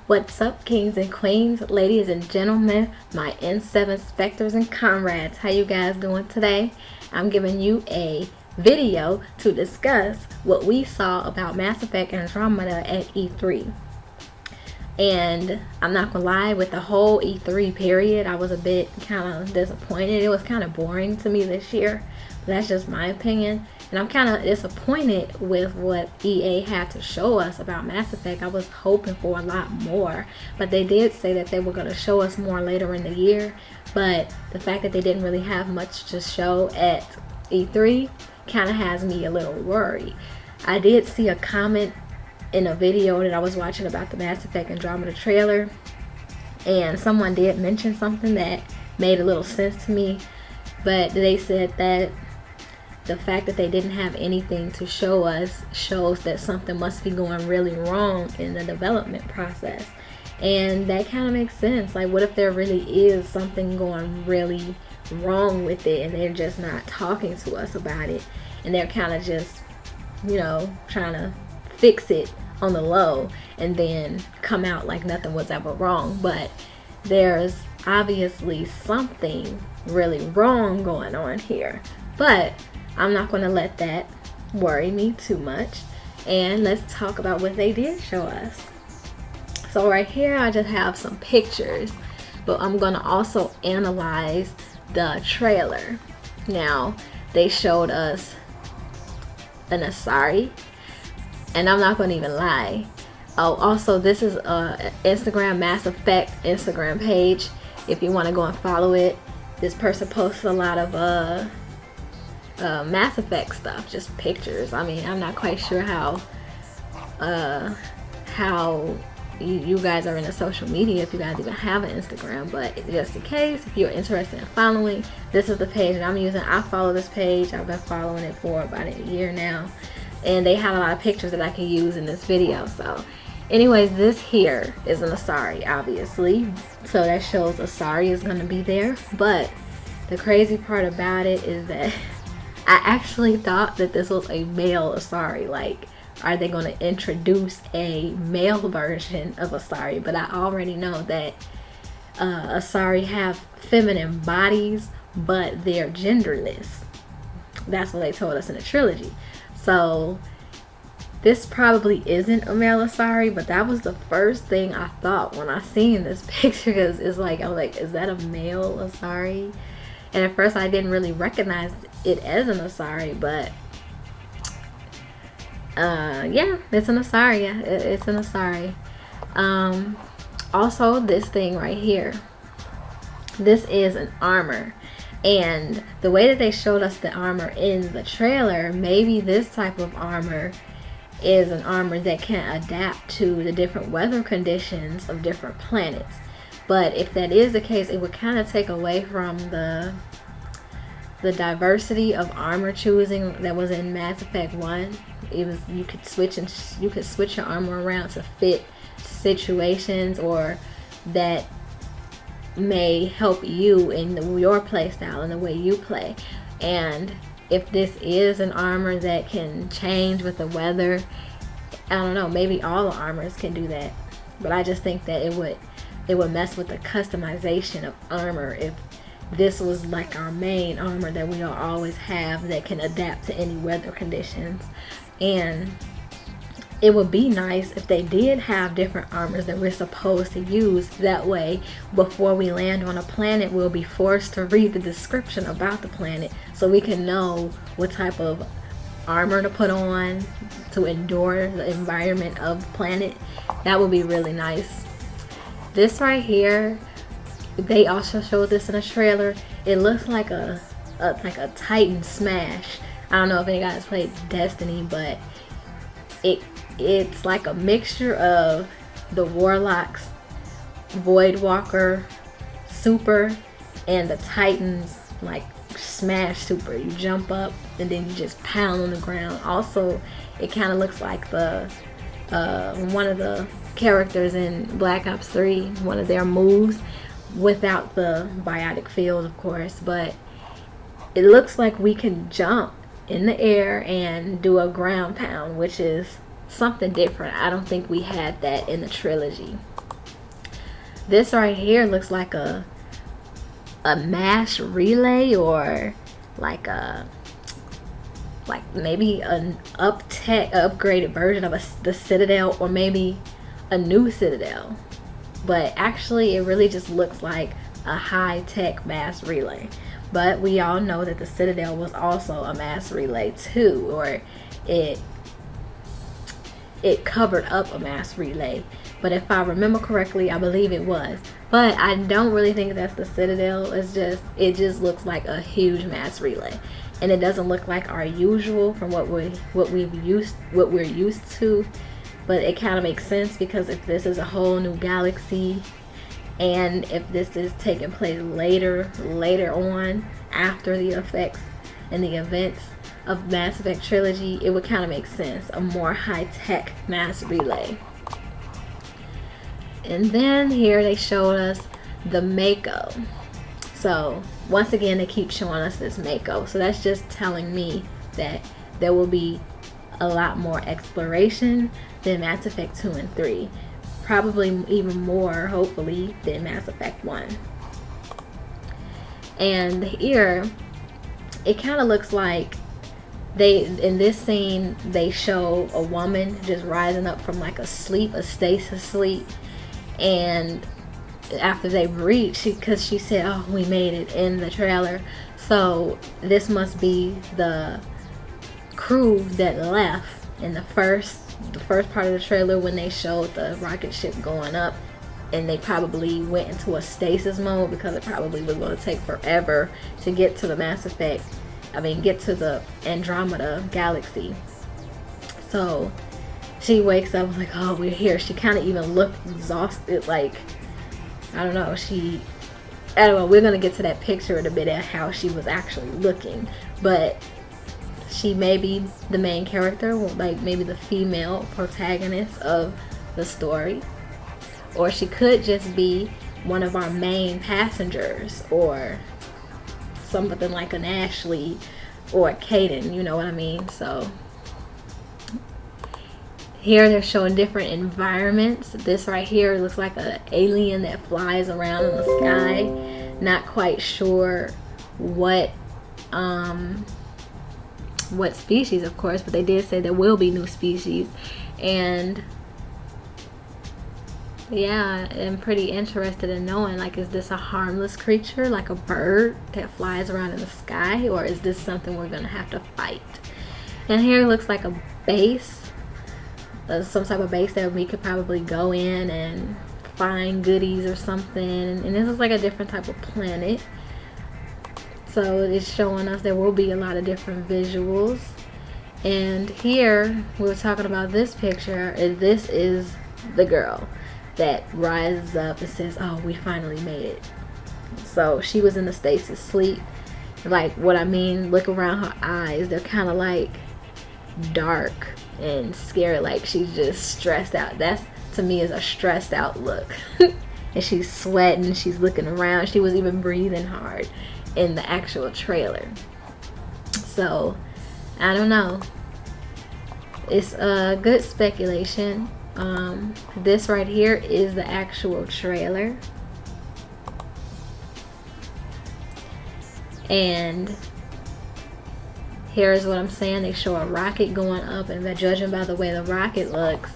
What's up, kings and queens, ladies and gentlemen, my N7 specters and comrades? How you guys doing today? I'm giving you a video to discuss what we saw about Mass Effect Andromeda at E3. And I'm not gonna lie, with the whole E3 period, I was a bit kind of disappointed. It was kind of boring to me this year. But that's just my opinion. And I'm kind of disappointed with what EA had to show us about Mass Effect. I was hoping for a lot more. But they did say that they were going to show us more later in the year. But the fact that they didn't really have much to show at E3 kind of has me a little worried. I did see a comment in a video that I was watching about the Mass Effect Andromeda trailer. And someone did mention something that made a little sense to me. But they said that the fact that they didn't have anything to show us shows that something must be going really wrong in the development process. And that kind of makes sense. Like, what if there really is something going really wrong with it and they're just not talking to us about it, and they're kind of just, trying to fix it on the low and then come out like nothing was ever wrong. But there's obviously something really wrong going on here. But I'm not going to let that worry me too much. And let's talk about what they did show us. So right here I just have some pictures, but I'm going to also analyze the trailer. Now, they showed us an Asari, and I'm not going to even lie. Oh, also, this is a Instagram Mass Effect Instagram page. If you want to go and follow it, this person posts a lot of Mass Effect stuff, just pictures. I mean, I'm not quite sure how you guys are into social media, if you guys even have an Instagram, but just in case, if you're interested in following, this is the page that I'm using. I follow this page. I've been following it for about a year now, and they have a lot of pictures that I can use in this video. So anyways, this here is an Asari, obviously, so that shows Asari is going to be there. But the crazy part about it is that I actually thought that this was a male Asari. Like, are they going to introduce a male version of Asari? But I already know that Asari have feminine bodies, but they're genderless. That's what they told us in the trilogy. So this probably isn't a male Asari, but that was the first thing I thought when I seen this picture. Because it's like, I was like, is that a male Asari? And at first I didn't really recognize it as an Asari, but yeah, it's an Asari. Yeah, it's an Asari. Also, this thing right here, this is an armor, and the way that they showed us the armor in the trailer, maybe this type of armor is an armor that can adapt to the different weather conditions of different planets. But if that is the case, it would kind of take away from the diversity of armor choosing that was in Mass Effect 1. It was, you could switch your armor around to fit situations, or that may help you in your play style and the way you play. And if this is an armor that can change with the weather, I don't know, maybe all the armors can do that. But I just think that it would mess with the customization of armor if this was like our main armor that we'll always have that can adapt to any weather conditions. And it would be nice if they did have different armors that we're supposed to use. That way, before we land on a planet, we'll be forced to read the description about the planet so we can know what type of armor to put on to endure the environment of the planet. That would be really nice. This right here, they also showed this in a trailer. It looks like a Titan smash. I don't know if any guys played Destiny, but it's like a mixture of the Warlock's Voidwalker super and the Titan's like smash super. You jump up and then you just pound on the ground. Also, it kind of looks like the one of the characters in Black Ops 3, one of their moves, without the biotic field, of course. But it looks like we can jump in the air and do a ground pound, which is something different. I don't think we had that in the trilogy. This right here looks like a mass relay, or like maybe an upgraded version of the Citadel, or maybe a new Citadel. But actually it really just looks like a high-tech mass relay. But we all know that the Citadel was also a mass relay too, or it covered up a mass relay. But if I remember correctly, I believe it was. But I don't really think that's the Citadel. It just looks like a huge mass relay, and it doesn't look like our usual from what we're used to. But it kind of makes sense, because if this is a whole new galaxy, and if this is taking place later on, after the effects and the events of Mass Effect trilogy, it would kind of make sense, a more high-tech mass relay. And then here they showed us the Mako. So once again, they keep showing us this Mako. So that's just telling me that there will be a lot more exploration than Mass Effect 2 and 3. Probably even more, hopefully, than Mass Effect 1. And here, it kind of looks like in this scene, they show a woman just rising up from like a stasis sleep. And after they reached, because she said, oh, we made it in the trailer. So this must be the crew that left in the first part of the trailer, when they showed the rocket ship going up, and they probably went into a stasis mode, because it probably was going to take forever to get to the get to the Andromeda galaxy. So she wakes up like, oh, we're here. She kind of even looked exhausted, like, I don't know, we're gonna get to that picture in a bit of how she was actually looking. But she may be the main character, like maybe the female protagonist of the story, or she could just be one of our main passengers, or something like an Ashley or a Kaden, you know what I mean? So here they're showing different environments. This right here looks like an alien that flies around in the sky. Not quite sure what species, of course, but they did say there will be new species. And yeah, I'm pretty interested in knowing, like, is this a harmless creature, like a bird that flies around in the sky, or is this something we're gonna have to fight? And here it looks like a base, some type of base that we could probably go in and find goodies or something. And this is like a different type of planet, so it's showing us there will be a lot of different visuals. And here we were talking about this picture, and this is the girl that rises up and says, oh, we finally made it. So she was in the stasis sleep. Like, what I mean, look around her eyes, they're kind of like dark and scary, like she's just stressed out. That's, to me, is a stressed out look. And she's sweating, she's looking around, she was even breathing hard in the actual trailer. So I don't know, it's a good speculation. This right here is the actual trailer, and here's what I'm saying. They show a rocket going up, and judging by the way the rocket looks,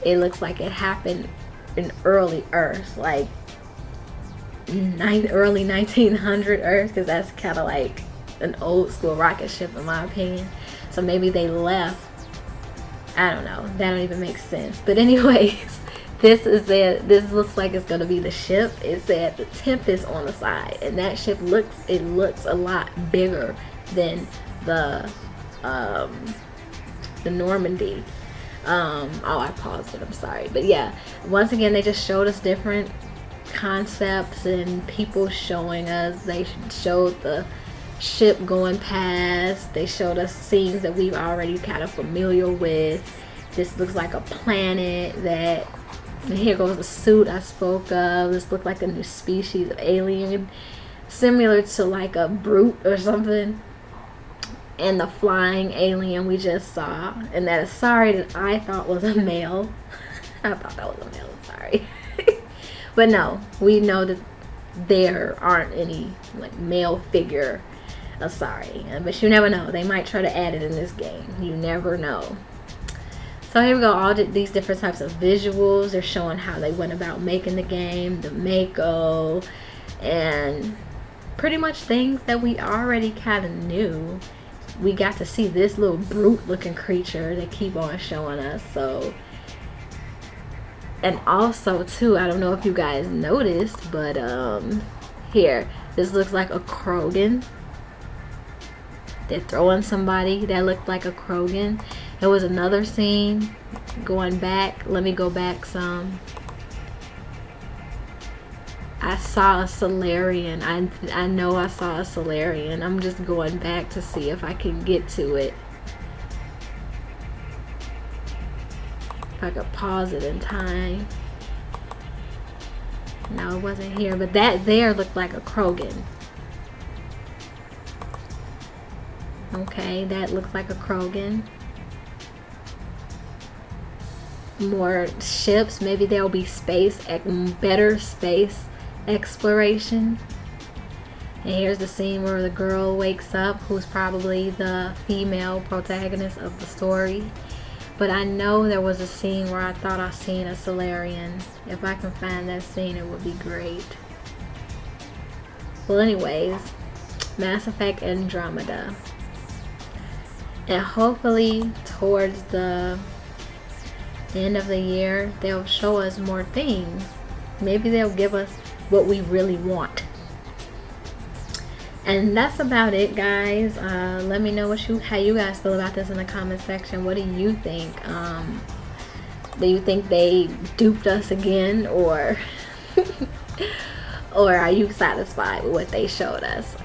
it looks like it happened in early Earth, like early 1900 Earth, because that's kind of like an old school rocket ship in my opinion. So maybe they left, I don't know, that don't even make sense. But anyways, this is it. This looks like it's gonna be the ship. It said the Tempest on the side, and that ship looks a lot bigger than the Normandy. Oh, I paused it, I'm sorry. But yeah, once again, they just showed us different concepts and people showing us. They showed the ship going past. They showed us scenes that we've already kind of familiar with. This looks like a planet that, and here goes the suit I spoke of. This looked like a new species of alien, similar to like a brute or something. And the flying alien we just saw, and that Asari that I thought was a male. I thought that was a male, sorry. But no, we know that there aren't any like male figure Asari, but you never know, they might try to add it in this game, you never know. So here we go, all these different types of visuals. They're showing how they went about making the game, the Mako, and pretty much things that we already kind of knew. We got to see this little brute looking creature they keep on showing us. So, and also too, I don't know if you guys noticed, but here, this looks like a Krogan. They're throwing somebody that looked like a Krogan. There was another scene going back. Let me go back some. I saw a Solarian. I know I saw a Solarian. I'm just going back to see if I can get to it. If I could pause it in time. No, it wasn't here, but that there looked like a Krogan. Okay, that looks like a Krogan. More ships. Maybe there'll be better space exploration. And here's the scene where the girl wakes up, who's probably the female protagonist of the story. But I know there was a scene where I thought I seen a Solarian. If I can find that scene, it would be great. Well, anyways, Mass Effect Andromeda. And hopefully towards the end of the year, they'll show us more things. Maybe they'll give us what we really want. And that's about it, guys. Let me know how you guys feel about this in the comment section. What do you think? Do you think they duped us again, or or are you satisfied with what they showed us?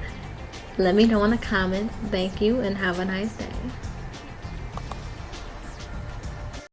Let me know in the comments. Thank you and have a nice day.